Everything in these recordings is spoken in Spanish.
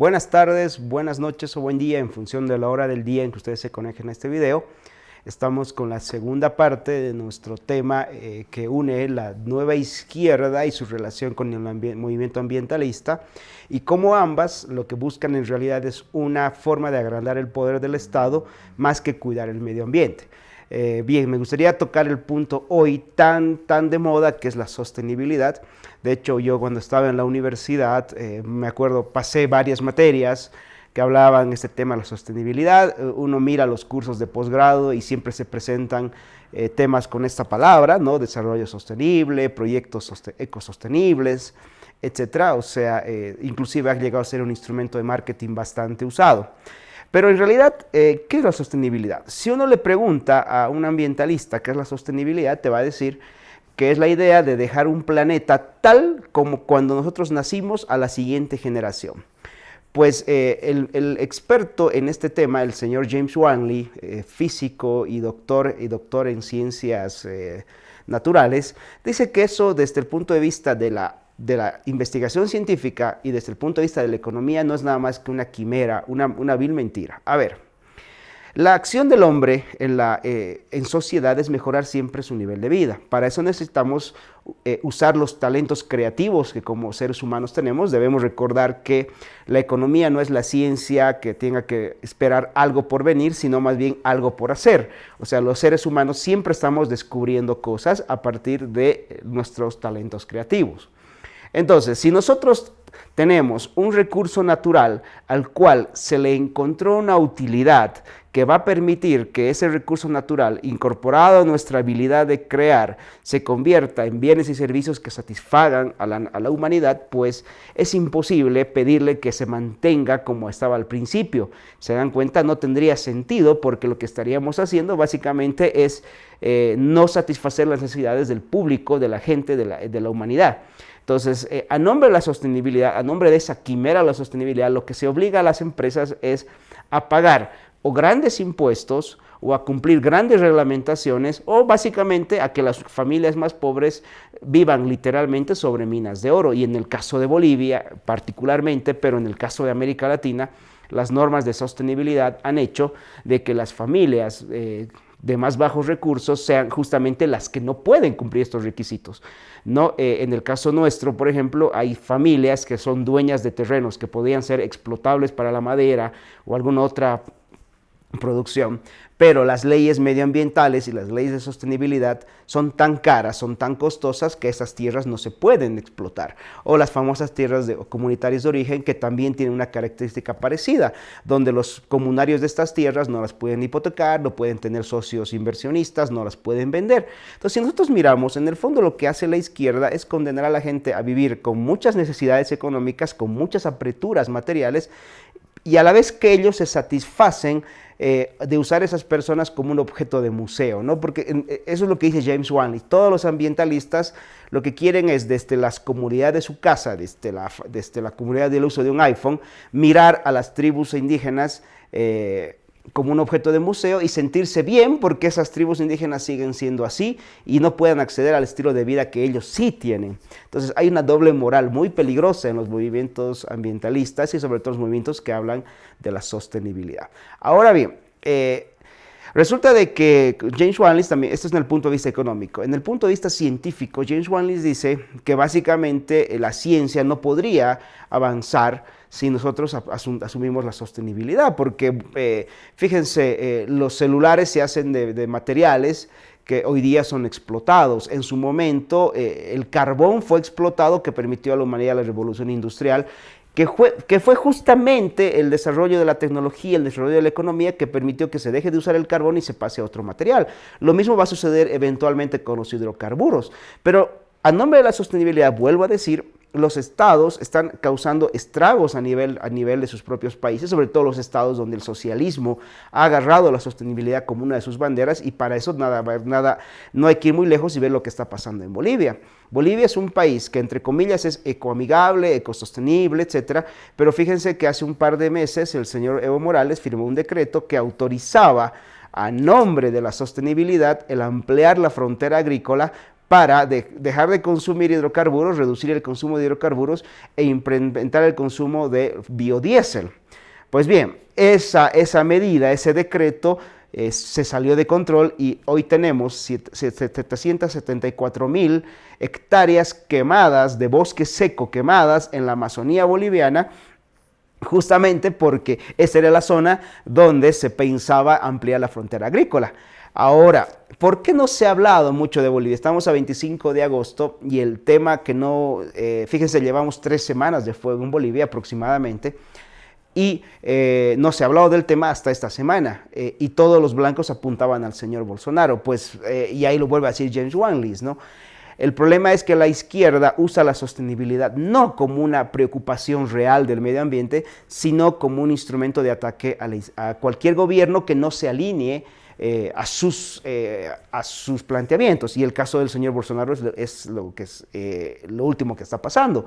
Buenas tardes, buenas noches o buen día en función de la hora del día en que ustedes se conecten a este video. Estamos con la segunda parte de nuestro tema que une la nueva izquierda y su relación con el movimiento ambientalista y cómo ambas lo que buscan en realidad es una forma de agrandar el poder del Estado más que cuidar el medio ambiente. Bien, me gustaría tocar el punto hoy tan de moda que es la sostenibilidad. De hecho, yo cuando estaba en la universidad, me acuerdo, pasé varias materias que hablaban este tema de la sostenibilidad. Uno mira los cursos de posgrado y siempre se presentan temas con esta palabra, ¿no? Desarrollo sostenible, proyectos ecosostenibles, etcétera. O sea, inclusive ha llegado a ser un instrumento de marketing bastante usado. Pero en realidad, ¿qué es la sostenibilidad? Si uno le pregunta a un ambientalista qué es la sostenibilidad, te va a decir que es la idea de dejar un planeta tal como cuando nosotros nacimos a la siguiente generación. Pues el experto en este tema, el señor James Wanley, físico y doctor en ciencias naturales, dice que eso desde el punto de vista de la investigación científica y desde el punto de vista de la economía no es nada más que una quimera, una vil mentira. A ver, la acción del hombre en sociedad es mejorar siempre su nivel de vida. Para eso necesitamos usar los talentos creativos que como seres humanos tenemos. Debemos recordar que la economía no es la ciencia que tenga que esperar algo por venir, sino más bien algo por hacer. O sea, los seres humanos siempre estamos descubriendo cosas a partir de nuestros talentos creativos. Entonces, si nosotros tenemos un recurso natural al cual se le encontró una utilidad que va a permitir que ese recurso natural, incorporado a nuestra habilidad de crear, se convierta en bienes y servicios que satisfagan a la humanidad, pues es imposible pedirle que se mantenga como estaba al principio. Se dan cuenta, no tendría sentido porque lo que estaríamos haciendo básicamente es no satisfacer las necesidades del público, de la gente, de la humanidad. Entonces, a nombre de la sostenibilidad, a nombre de esa quimera de la sostenibilidad, lo que se obliga a las empresas es a pagar o grandes impuestos o a cumplir grandes reglamentaciones o básicamente a que las familias más pobres vivan literalmente sobre minas de oro. Y en el caso de Bolivia particularmente, pero en el caso de América Latina, las normas de sostenibilidad han hecho de que las familias de más bajos recursos sean justamente las que no pueden cumplir estos requisitos. No, en el caso nuestro, por ejemplo, hay familias que son dueñas de terrenos que podrían ser explotables para la madera o alguna otra producción, pero las leyes medioambientales y las leyes de sostenibilidad son tan caras, son tan costosas que esas tierras no se pueden explotar. O las famosas tierras comunitarias de origen que también tienen una característica parecida, donde los comunarios de estas tierras no las pueden hipotecar, no pueden tener socios inversionistas, no las pueden vender. Entonces, si nosotros miramos, en el fondo lo que hace la izquierda es condenar a la gente a vivir con muchas necesidades económicas, con muchas apreturas materiales, y a la vez que ellos se satisfacen de usar a esas personas como un objeto de museo, ¿no? Porque eso es lo que dice James Wanley. Todos los ambientalistas lo que quieren es desde las comunidades de su casa, desde la comunidad del uso de un iPhone, mirar a las tribus indígenas como un objeto de museo y sentirse bien porque esas tribus indígenas siguen siendo así y no puedan acceder al estilo de vida que ellos sí tienen. Entonces hay una doble moral muy peligrosa en los movimientos ambientalistas y sobre todo los movimientos que hablan de la sostenibilidad. Ahora bien, resulta de que James Wanley también, esto es en el punto de vista económico, en el punto de vista científico, James Wanley dice que básicamente la ciencia no podría avanzar si nosotros asumimos la sostenibilidad, porque fíjense, los celulares se hacen de materiales que hoy día son explotados. En su momento, el carbón fue explotado que permitió a la humanidad la revolución industrial, que fue justamente el desarrollo de la tecnología, el desarrollo de la economía que permitió que se deje de usar el carbón y se pase a otro material. Lo mismo va a suceder eventualmente con los hidrocarburos. Pero a nombre de la sostenibilidad, vuelvo a decir, los estados están causando estragos a nivel de sus propios países, sobre todo los estados donde el socialismo ha agarrado la sostenibilidad como una de sus banderas, y para eso no hay que ir muy lejos y ver lo que está pasando en Bolivia. Bolivia es un país que entre comillas es ecoamigable, ecosostenible, etcétera, pero fíjense que hace un par de meses el señor Evo Morales firmó un decreto que autorizaba a nombre de la sostenibilidad el ampliar la frontera agrícola para dejar de consumir hidrocarburos, reducir el consumo de hidrocarburos e implementar el consumo de biodiesel. Pues bien, esa medida, ese decreto se salió de control y hoy tenemos 774.000 hectáreas quemadas, de bosque seco quemadas en la Amazonía boliviana, justamente porque esa era la zona donde se pensaba ampliar la frontera agrícola. Ahora, ¿por qué no se ha hablado mucho de Bolivia? Estamos a 25 de agosto y el tema que no, fíjense, llevamos 3 semanas de fuego en Bolivia aproximadamente, y no se ha hablado del tema hasta esta semana, y todos los blancos apuntaban al señor Bolsonaro, pues, y ahí lo vuelve a decir James Wanlis, ¿no? El problema es que la izquierda usa la sostenibilidad no como una preocupación real del medio ambiente, sino como un instrumento de ataque a cualquier gobierno que no se alinee a sus planteamientos. Y el caso del señor Bolsonaro es lo último que está pasando.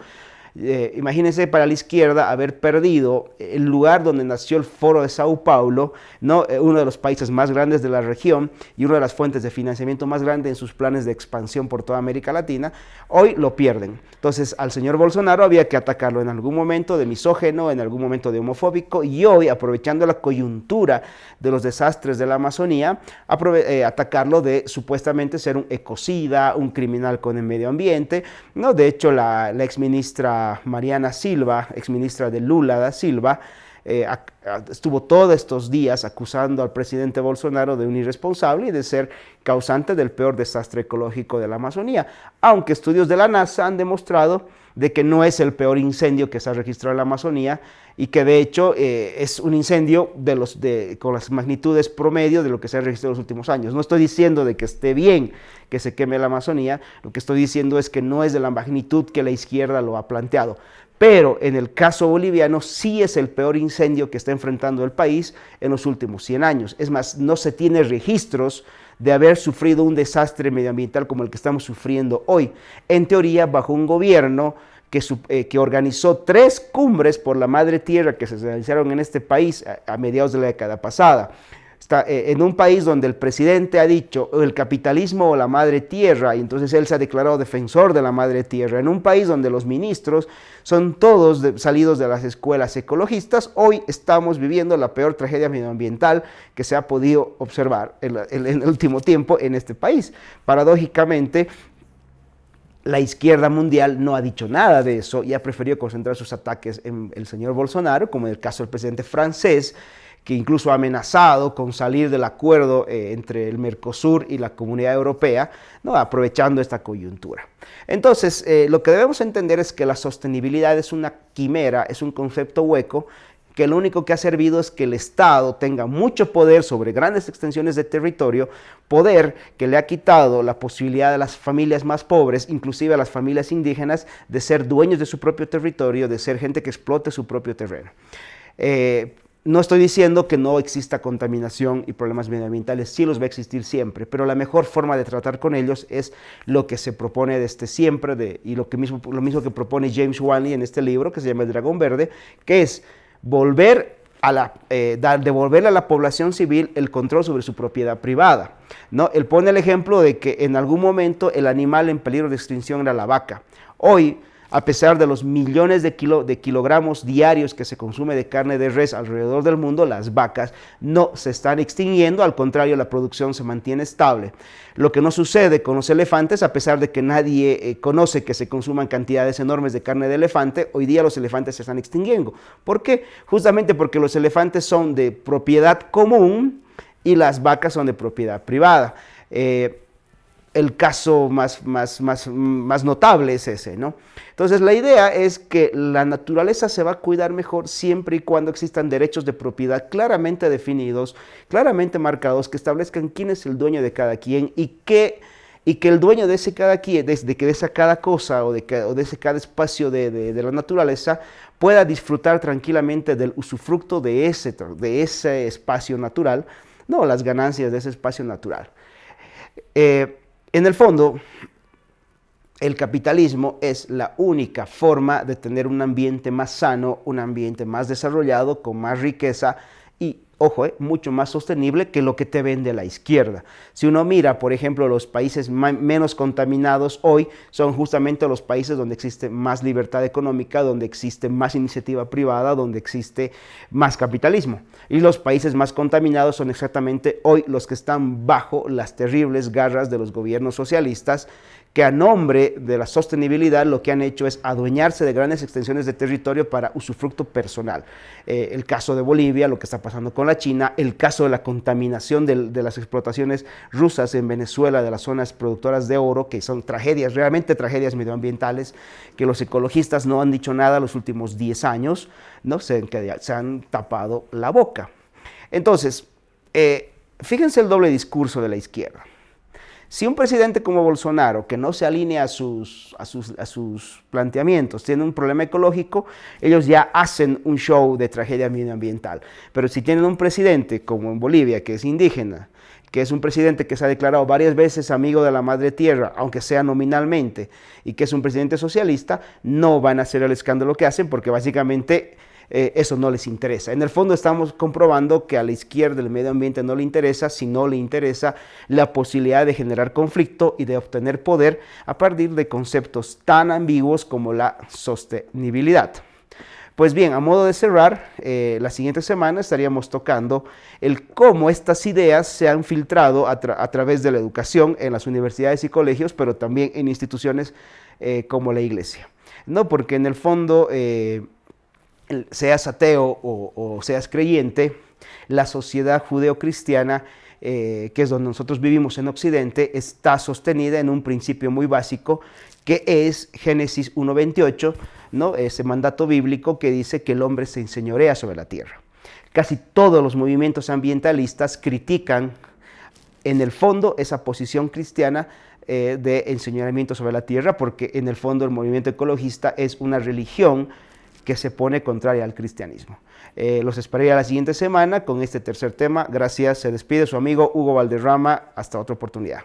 Imagínense para la izquierda haber perdido el lugar donde nació el Foro de Sao Paulo, ¿no? Uno de los países más grandes de la región y una de las fuentes de financiamiento más grandes en sus planes de expansión por toda América Latina. Hoy lo pierden. Entonces al señor Bolsonaro había que atacarlo en algún momento de misógeno, en algún momento de homofóbico, y hoy, aprovechando la coyuntura de los desastres de la Amazonía, atacarlo de supuestamente ser un ecocida, un criminal con el medio ambiente, ¿no? De hecho, la exministra Mariana Silva, exministra de Lula da Silva, estuvo todos estos días acusando al presidente Bolsonaro de un irresponsable y de ser causante del peor desastre ecológico de la Amazonía, aunque estudios de la NASA han demostrado de que no es el peor incendio que se ha registrado en la Amazonía y que de hecho es un incendio con las magnitudes promedio de lo que se ha registrado en los últimos años. No estoy diciendo de que esté bien que se queme la Amazonía, lo que estoy diciendo es que no es de la magnitud que la izquierda lo ha planteado. Pero en el caso boliviano sí es el peor incendio que está enfrentando el país en los últimos 100 años. Es más, no se tiene registros de haber sufrido un desastre medioambiental como el que estamos sufriendo hoy. En teoría, bajo un gobierno que organizó 3 cumbres por la madre tierra que se realizaron en este país a mediados de la década pasada. Está en un país donde el presidente ha dicho el capitalismo o la madre tierra, y entonces él se ha declarado defensor de la madre tierra. En un país donde los ministros son todos salidos de las escuelas ecologistas, hoy estamos viviendo la peor tragedia medioambiental que se ha podido observar en el último tiempo en este país. Paradójicamente, la izquierda mundial no ha dicho nada de eso y ha preferido concentrar sus ataques en el señor Bolsonaro, como en el caso del presidente francés, que incluso ha amenazado con salir del acuerdo entre el Mercosur y la Comunidad Europea, ¿no? Aprovechando esta coyuntura. Entonces, lo que debemos entender es que la sostenibilidad es una quimera, es un concepto hueco, que lo único que ha servido es que el Estado tenga mucho poder sobre grandes extensiones de territorio, poder que le ha quitado la posibilidad a las familias más pobres, inclusive a las familias indígenas, de ser dueños de su propio territorio, de ser gente que explote su propio terreno. No estoy diciendo que no exista contaminación y problemas medioambientales, sí los va a existir siempre, pero la mejor forma de tratar con ellos es lo que se propone desde siempre y lo mismo que propone James Wanley en este libro que se llama El Dragón Verde, que es devolverle a la población civil el control sobre su propiedad privada, ¿no? Él pone el ejemplo de que en algún momento el animal en peligro de extinción era la vaca. Hoy, a pesar de los millones de kilogramos diarios que se consume de carne de res alrededor del mundo, las vacas no se están extinguiendo, al contrario, la producción se mantiene estable. Lo que no sucede con los elefantes, a pesar de que nadie conoce que se consuman cantidades enormes de carne de elefante, hoy día los elefantes se están extinguiendo. ¿Por qué? Justamente porque los elefantes son de propiedad común y las vacas son de propiedad privada. El caso más notable es ese, ¿no? Entonces la idea es que la naturaleza se va a cuidar mejor siempre y cuando existan derechos de propiedad claramente definidos, claramente marcados, que establezcan quién es el dueño de cada quien y que el dueño de ese cada quien, de esa cada cosa o de ese cada espacio de la naturaleza pueda disfrutar tranquilamente del usufructo de ese espacio natural, no las ganancias de ese espacio natural. En el fondo, el capitalismo es la única forma de tener un ambiente más sano, un ambiente más desarrollado, con más riqueza y ojo, mucho más sostenible que lo que te vende la izquierda. Si uno mira, por ejemplo, los países menos contaminados hoy son justamente los países donde existe más libertad económica, donde existe más iniciativa privada, donde existe más capitalismo. Y los países más contaminados son exactamente hoy los que están bajo las terribles garras de los gobiernos socialistas, que a nombre de la sostenibilidad lo que han hecho es adueñarse de grandes extensiones de territorio para usufructo personal. El caso de Bolivia, lo que está pasando con la China, el caso de la contaminación de las explotaciones rusas en Venezuela, de las zonas productoras de oro, que son tragedias, realmente tragedias medioambientales, que los ecologistas no han dicho nada los últimos 10 años, ¿no? Se han tapado la boca. Entonces, fíjense el doble discurso de la izquierda. Si un presidente como Bolsonaro, que no se alinea a sus planteamientos, tiene un problema ecológico, ellos ya hacen un show de tragedia medioambiental. Pero si tienen un presidente como en Bolivia, que es indígena, que es un presidente que se ha declarado varias veces amigo de la madre tierra, aunque sea nominalmente, y que es un presidente socialista, no van a hacer el escándalo que hacen, porque básicamente eso no les interesa. En el fondo estamos comprobando que a la izquierda el medio ambiente no le interesa, si no le interesa la posibilidad de generar conflicto y de obtener poder a partir de conceptos tan ambiguos como la sostenibilidad. Pues bien, a modo de cerrar, la siguiente semana estaríamos tocando el cómo estas ideas se han filtrado a través de la educación en las universidades y colegios, pero también en instituciones como la iglesia, ¿no? Porque en el fondo, seas ateo o seas creyente, la sociedad judeocristiana, que es donde nosotros vivimos en Occidente, está sostenida en un principio muy básico, que es Génesis 1:28, ¿no? Ese mandato bíblico que dice que el hombre se enseñorea sobre la tierra. Casi todos los movimientos ambientalistas critican en el fondo esa posición cristiana de enseñoreamiento sobre la tierra, porque en el fondo el movimiento ecologista es una religión que se pone contraria al cristianismo. Los esperaría la siguiente semana con este tercer tema. Gracias, se despide su amigo Hugo Valderrama. Hasta otra oportunidad.